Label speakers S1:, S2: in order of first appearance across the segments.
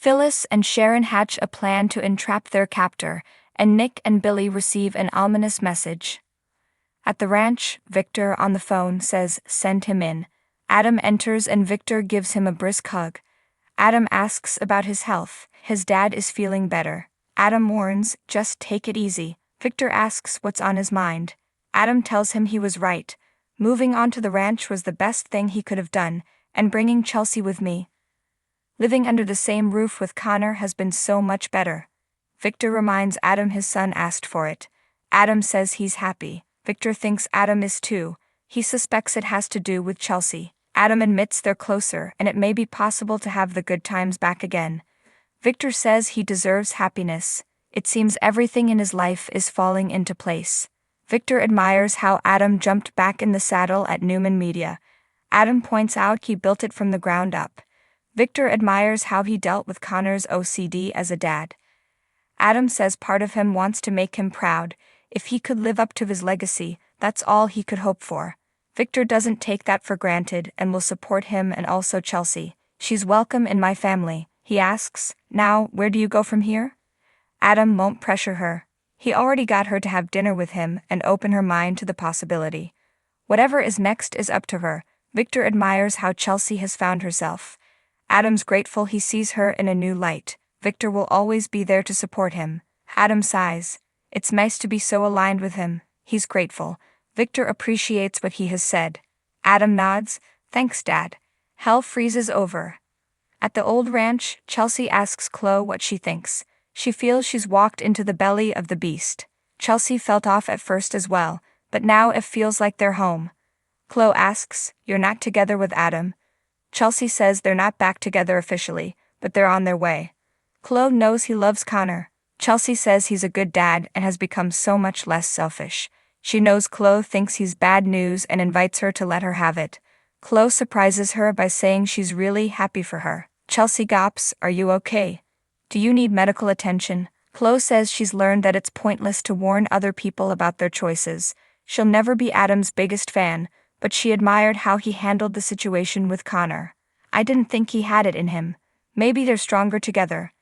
S1: Phyllis and Sharon hatch a plan to entrap their captor, and Nick and Billy receive an ominous message. At the ranch, Victor on the phone says, "Send him in." Adam enters and Victor gives him a brisk hug. Adam asks about his health. His dad is feeling better. Adam warns, "Just take it easy." Victor asks what's on his mind. Adam tells him he was right. Moving on to the ranch was the best thing he could have done, and bringing Chelsea with me. Living under the same roof with Connor has been so much better. Victor reminds Adam his son asked for it. Adam says he's happy. Victor thinks Adam is too. He suspects it has to do with Chelsea. Adam admits they're closer and it may be possible to have the good times back again. Victor says he deserves happiness. It seems everything in his life is falling into place. Victor admires how Adam jumped back in the saddle at Newman Media. Adam points out he built it from the ground up. Victor admires how he dealt with Connor's OCD as a dad. Adam says part of him wants to make him proud. If he could live up to his legacy, that's all he could hope for. Victor doesn't take that for granted and will support him and also Chelsea. "She's welcome in my family," he asks. "Now, where do you go from here?" Adam won't pressure her. He already got her to have dinner with him and open her mind to the possibility. Whatever is next is up to her. Victor admires how Chelsea has found herself. Adam's grateful he sees her in a new light. Victor will always be there to support him. Adam sighs. It's nice to be so aligned with him. He's grateful. Victor appreciates what he has said. Adam nods. "Thanks, Dad." Hell freezes over. At the old ranch, Chelsea asks Chloe what she thinks. She feels she's walked into the belly of the beast. Chelsea felt off at first as well, but now it feels like they're home. Chloe asks, "You're not together with Adam?" Chelsea says they're not back together officially, but they're on their way. Chloe knows he loves Connor. Chelsea says he's a good dad and has become so much less selfish. She knows Chloe thinks he's bad news and invites her to let her have it. Chloe surprises her by saying she's really happy for her. Chelsea gawps, "Are you okay? Do you need medical attention?" Chloe says she's learned that it's pointless to warn other people about their choices. She'll never be Adam's biggest fan, but she admired how he handled the situation with Connor. "I didn't think he had it in him. Maybe they're stronger together."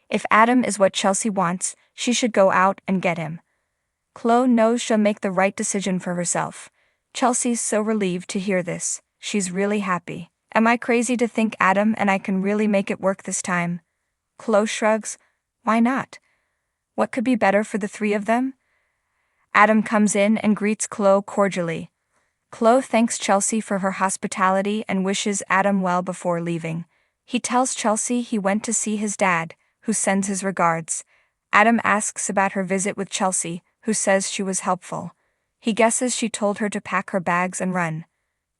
S1: If Adam is what Chelsea wants, she should go out and get him. Chloe knows she'll make the right decision for herself. Chelsea's so relieved to hear this. She's really happy. "Am I crazy to think Adam and I can really make it work this time?" Chloe shrugs. "Why not? What could be better for the three of them?" Adam comes in and greets Chloe cordially. Chloe thanks Chelsea for her hospitality and wishes Adam well before leaving. He tells Chelsea he went to see his dad, who sends his regards. Adam asks about her visit with Chelsea, who says she was helpful. He guesses she told her to pack her bags and run.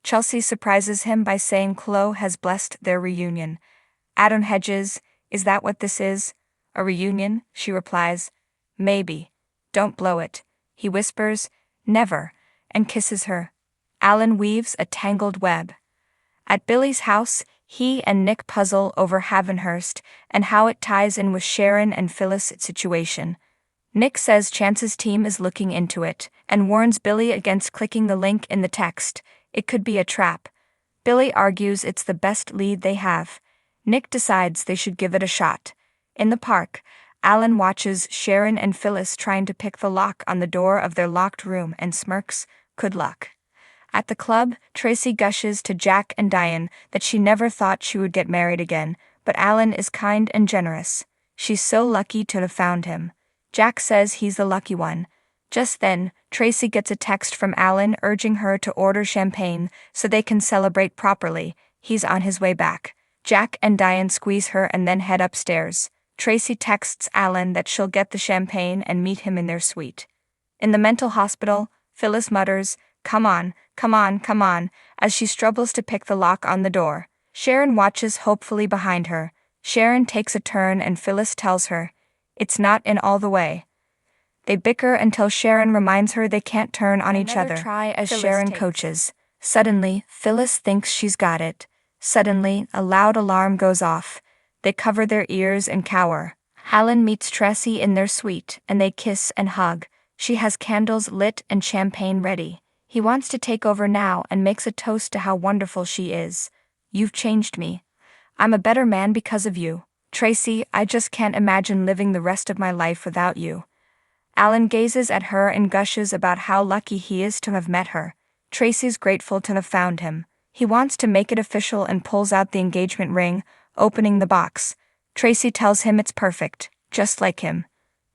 S1: Chelsea surprises him by saying Chloe has blessed their reunion. Adam hedges, "Is that what this is? A reunion?" She replies, "Maybe. Don't blow it." He whispers, "Never," and kisses her. Alan weaves a tangled web. At Billy's house, he and Nick puzzle over Havenhurst and how it ties in with Sharon and Phyllis' situation. Nick says Chance's team is looking into it, and warns Billy against clicking the link in the text. It could be a trap. Billy argues it's the best lead they have. Nick decides they should give it a shot. In the park, Alan watches Sharon and Phyllis trying to pick the lock on the door of their locked room and smirks, "Good luck." At the club, Tracy gushes to Jack and Diane that she never thought she would get married again, but Alan is kind and generous. She's so lucky to have found him. Jack says he's the lucky one. Just then, Tracy gets a text from Alan urging her to order champagne so they can celebrate properly. He's on his way back. Jack and Diane squeeze her and then head upstairs. Tracy texts Alan that she'll get the champagne and meet him in their suite. In the mental hospital, Phyllis mutters, "Come on, come on, come on," as she struggles to pick the lock on the door. Sharon watches hopefully behind her. Sharon takes a turn and Phyllis tells her, "It's not in all the way." They bicker until Sharon reminds her they can't turn on each other. Try as Sharon coaches. Suddenly, Phyllis thinks she's got it. Suddenly, a loud alarm goes off. They cover their ears and cower. Alan meets Tracy in their suite, and they kiss and hug. She has candles lit and champagne ready. He wants to take over now and makes a toast to how wonderful she is. "You've changed me. I'm a better man because of you." Tracy, I just can't imagine living the rest of my life without you. Alan gazes at her and gushes about how lucky he is to have met her. Tracy's grateful to have found him. He wants to make it official and pulls out the engagement ring, opening the box. Tracy tells him it's perfect, just like him.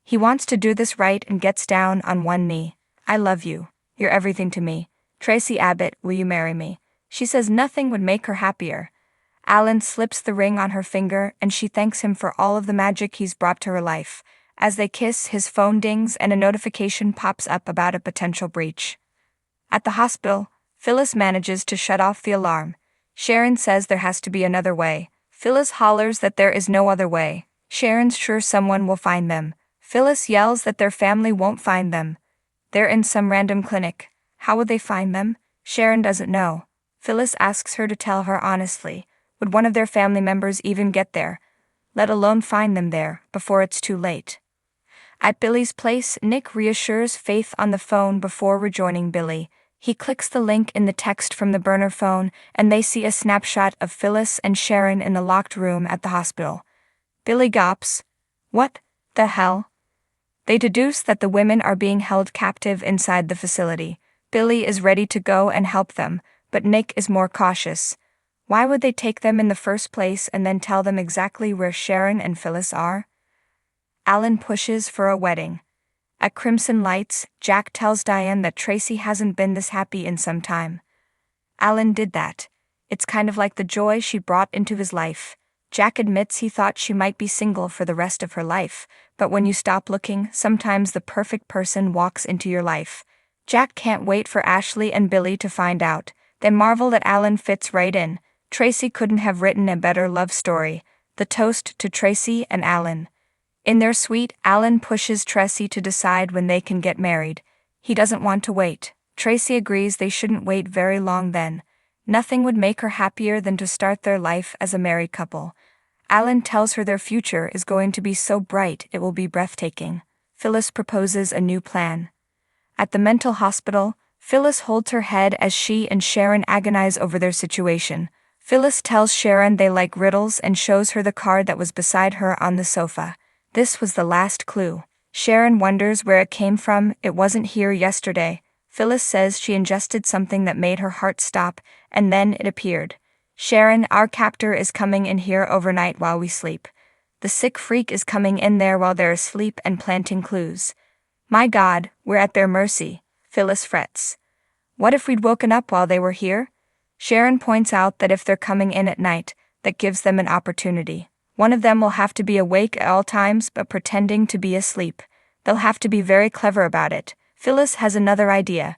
S1: He wants to do this right and gets down on one knee. I love you. You're everything to me. Tracy Abbott, will you marry me? She says nothing would make her happier. Alan slips the ring on her finger and she thanks him for all of the magic he's brought to her life. As they kiss, his phone dings and a notification pops up about a potential breach. At the hospital, Phyllis manages to shut off the alarm. Sharon says there has to be another way. Phyllis hollers that there is no other way. Sharon's sure someone will find them. Phyllis yells that their family won't find them. They're in some random clinic. How would they find them? Sharon doesn't know. Phyllis asks her to tell her honestly. Would one of their family members even get there, let alone find them there, before it's too late? At Billy's place, Nick reassures Faith on the phone before rejoining Billy. He clicks the link in the text from the burner phone, and they see a snapshot of Phyllis and Sharon in the locked room at the hospital. Billy gawps. What the hell? They deduce that the women are being held captive inside the facility. Billy is ready to go and help them, but Nick is more cautious. Why would they take them in the first place and then tell them exactly where Sharon and Phyllis are? Alan pushes for a wedding. At Crimson Lights, Jack tells Diane that Tracy hasn't been this happy in some time. Alan did that. It's kind of like the joy she brought into his life. Jack admits he thought she might be single for the rest of her life, but when you stop looking, sometimes the perfect person walks into your life. Jack can't wait for Ashley and Billy to find out. They marvel that Alan fits right in. Tracy couldn't have written a better love story. The toast to Tracy and Alan. In their suite, Alan pushes Tracy to decide when they can get married. He doesn't want to wait. Tracy agrees they shouldn't wait very long then. Nothing would make her happier than to start their life as a married couple. Alan tells her their future is going to be so bright it will be breathtaking. Phyllis proposes a new plan. At the mental hospital, Phyllis holds her head as she and Sharon agonize over their situation. Phyllis tells Sharon they like riddles and shows her the card that was beside her on the sofa. This was the last clue. Sharon wonders where it came from. It wasn't here yesterday. Phyllis says she ingested something that made her heart stop, and then it appeared. Sharon, our captor is coming in here overnight while we sleep. The sick freak is coming in there while they're asleep and planting clues. My God, we're at their mercy, Phyllis frets. What if we'd woken up while they were here? Sharon points out that if they're coming in at night, that gives them an opportunity. One of them will have to be awake at all times but pretending to be asleep. They'll have to be very clever about it. Phyllis has another idea.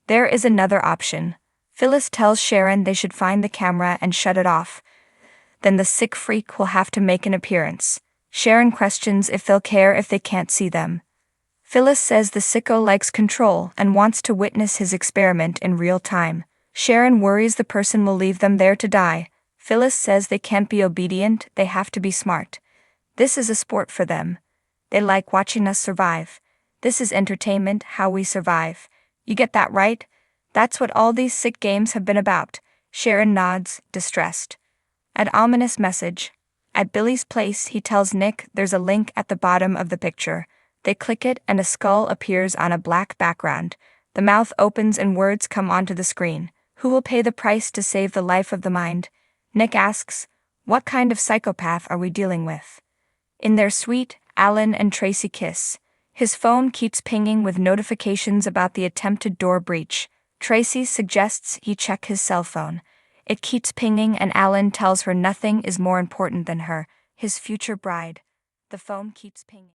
S1: There is another option. Phyllis tells Sharon they should find the camera and shut it off. Then the sick freak will have to make an appearance. Sharon questions if they'll care if they can't see them. Phyllis says the sicko likes control and wants to witness his experiment in real time. Sharon worries the person will leave them there to die. Phyllis says they can't be obedient, they have to be smart. This is a sport for them. They like watching us survive. This is entertainment, how we survive. You get that right? That's what all these sick games have been about. Sharon nods, distressed. An ominous message. At Billy's place, he tells Nick there's a link at the bottom of the picture. They click it and a skull appears on a black background. The mouth opens and words come onto the screen. Who will pay the price to save the life of the mind? Nick asks, what kind of psychopath are we dealing with? In their suite, Alan and Tracy kiss. His phone keeps pinging with notifications about the attempted door breach. Tracy suggests he check his cell phone. It keeps pinging and Alan tells her nothing is more important than her, his future bride. The phone keeps pinging.